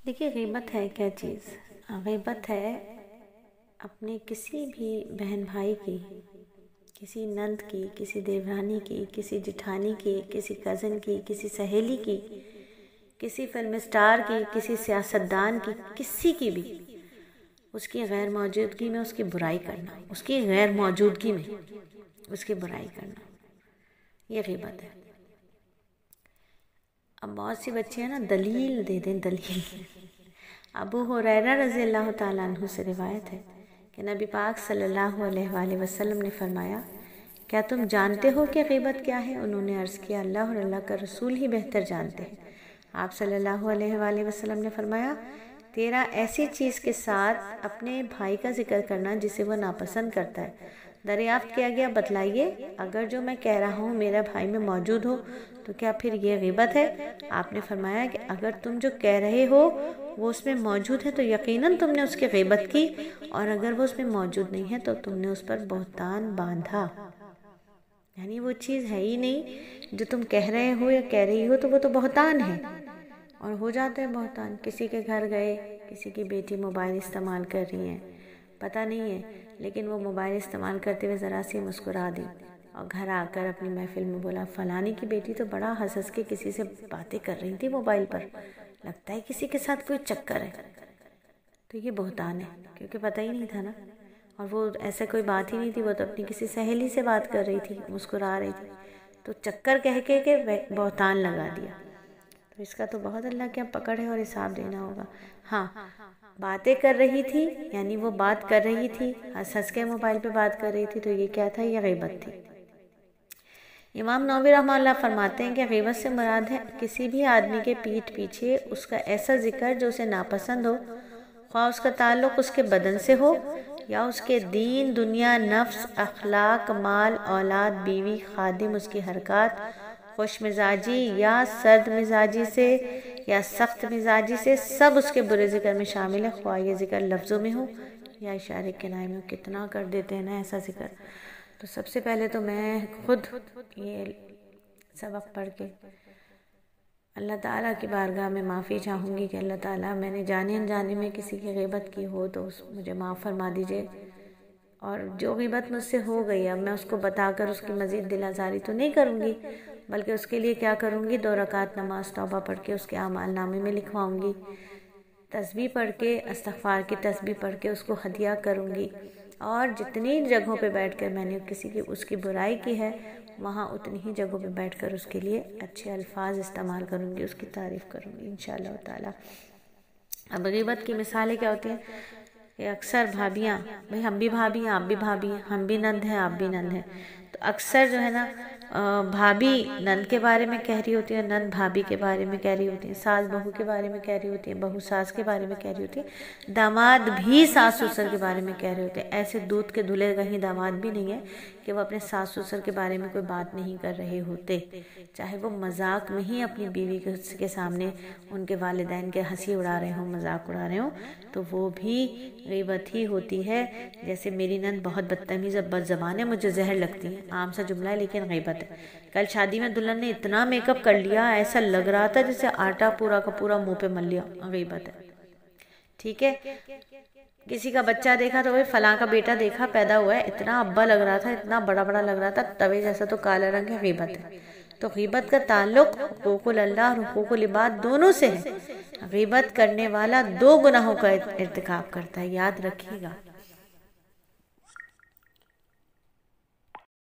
دیکھیے غیبت ہے کیا چیز؟ غیبت ہے اپنے کسی بھی بہن بھائی کی، کسی نند کی، کسی دیورانی کی، کسی جٹھانی کی، کسی کزن کی، کسی سہیلی کی، کسی فلم اسٹار کی، کسی سیاستدان کی، کسی کی بھی اس کی غیر موجودگی میں اس کی برائی کرنا، اس کی غیر موجودگی میں اس کی برائی کرنا، یہ غیبت ہے۔ اب بہت سی بچے ہیں نا دلیل دے دیں، دلیل۔ ابو ہریرہ رضی اللہ تعالیٰ عنہ سے روایت ہے کہ نبی پاک صلی اللہ علیہ وآلہ وسلم نے فرمایا، کیا تم جانتے ہو کہ غیبت کیا ہے؟ انہوں نے عرض کیا، اللہ اور اللہ کا رسول ہی بہتر جانتے ہیں۔ آپ صلی اللہ علیہ وآلہ وسلم نے فرمایا، تیرا ایسی چیز کے ساتھ اپنے بھائی کا ذکر کرنا جسے وہ ناپسند کرتا ہے۔ دریافت کیا گیا، بتلائیے اگر جو میں کہہ رہا ہوں میرا بھائی میں موجود ہو تو کیا پھر یہ غیبت ہے؟ آپ نے فرمایا کہ اگر تم جو کہہ رہے ہو وہ اس میں موجود ہے تو یقیناً تم نے اس کی غیبت کی، اور اگر وہ اس میں موجود نہیں ہے تو تم نے اس پر بہتان باندھا۔ یعنی وہ چیز ہے ہی نہیں جو تم کہہ رہے ہو یا کہہ رہی ہو، تو وہ تو بہتان ہے، اور ہو جاتا ہے بہتان۔ کسی کے گھر گئے، کسی کی بیٹی موبائل استعمال کر رہی ہے، پتہ نہیں ہے، لیکن وہ موبائل استعمال کرتے ہوئے ذرا سی مسکرا دی، اور گھر آ کر اپنی محفل میں بولا، فلانی کی بیٹی تو بڑا ہنس کے کسی سے باتیں کر رہی تھی موبائل پر، لگتا ہے کسی کے ساتھ کوئی چکر ہے۔ تو یہ بہتان ہے، کیونکہ پتہ ہی نہیں تھا نا، اور وہ ایسا کوئی بات ہی نہیں تھی، وہ تو اپنی کسی سہیلی سے بات کر رہی تھی، مسکرا رہی تھی، تو چکر کہہ کے بہتان لگا دیا۔ تو اس کا تو بہت اللہ کیا پکڑ ہے اور حساب دینا ہوگا۔ ہاں، باتیں کر رہی تھی، یعنی وہ بات کر رہی تھی، ہنس ہنس کے موبائل پہ بات کر رہی تھی، تو یہ کیا تھا؟ یہ غیبت تھی۔ امام نووی رحمہ اللہ فرماتے ہیں کہ غیبت سے مراد ہے کسی بھی آدمی کے پیٹھ پیچھے اس کا ایسا ذکر جو اسے ناپسند ہو، خواہ اس کا تعلق اس کے بدن سے ہو یا اس کے دین، دنیا، نفس، اخلاق، مال، اولاد، بیوی، خادم، اس کی حرکات، خوش مزاجی یا سرد مزاجی سے یا سخت مزاجی سے، سب اس کے برے ذکر میں شامل ہے، خواہ یہ ذکر لفظوں میں ہو یا اشارے کنائے میں۔ کتنا کر دیتے ہیں نا ایسا ذکر۔ تو سب سے پہلے تو میں خود یہ سبق پڑھ کے اللہ تعالیٰ کی بارگاہ میں معافی چاہوں گی کہ اللہ تعالیٰ، میں نے جانے انجانے میں کسی کی غیبت کی ہو تو مجھے معاف فرما دیجئے، اور جو غیبت مجھ سے ہو گئی اب میں اس کو بتا کر اس کی مزید دل آزاری تو نہیں کروں گی، بلکہ اس کے لیے کیا کروں گی، 2 رکعت نماز توبہ پڑھ کے اس کے اعمال نامے میں لکھواؤں گی، تسبیح پڑھ کے، استغفار کی تسبیح پڑھ کے اس کو ہدیہ کروں گی، اور جتنی جگہوں پہ بیٹھ کر میں نے اس کی برائی کی ہے وہاں اتنی ہی جگہوں پہ بیٹھ کر اس کے لیے اچھے الفاظ استعمال کروں گی، اس کی تعریف کروں گی انشاءاللہ تعالی۔ اب غیبت کی مثالیں کیا ہوتی ہیں کہ اکثر بھابیاں، بھئی ہم بھی بھابی ہیں، آپ بھی بھابی ہیں، ہم بھی نند ہیں، آپ بھی نند ہیں، تو اکثر جو ہے نا بھابی نند کے بارے میں کہہ رہی ہوتی ہے، نند بھابی کے بارے میں کہہ رہی ہوتی ہے، ساس بہو کے بارے میں کہہ رہی ہوتی ہے، بہو ساس کے بارے میں کہہ رہی ہوتی ہے، داماد بھی ساس سسر کے بارے میں کہہ رہے ہوتے ہیں۔ ایسے دودھ کے دھلے کہیں داماد بھی نہیں ہے کہ وہ اپنے ساس سسر کے بارے میں کوئی بات نہیں کر رہے ہوتے، چاہے وہ مذاق میں ہی اپنی بیوی کے سامنے ان کے والدین کے ہنسی اڑا رہے ہوں، مذاق اڑا رہے ہوں، تو وہ بھی غیبت ہی ہوتی ہے۔ جیسے میری نند بہت بدتمیز اور بد زبان ہے، مجھے زہر لگتی ہے، عام سا جملہ ہے لیکن غیبت ہے۔ کل شادی میں دلہن نے اتنا میک اپ کر لیا، ایسا لگ رہا تھا جیسے آٹا پورا کا پورا منہ پہ مل لیا، غیبت ہے، ٹھیک ہے۔ کسی کا بچہ دیکھا تو وہ فلاں کا بیٹا دیکھا پیدا ہوا ہے، اتنا ابا لگ رہا تھا، اتنا بڑا بڑا لگ رہا تھا، توے جیسا تو کالا رنگ ہے، غیبت ہے۔ تو غیبت کا تعلق حقوق اللہ اور حقوق العباد دونوں سے ہے۔ غیبت کرنے والا 2 گناہوں کا ارتکاب کرتا ہے، یاد رکھیے گا۔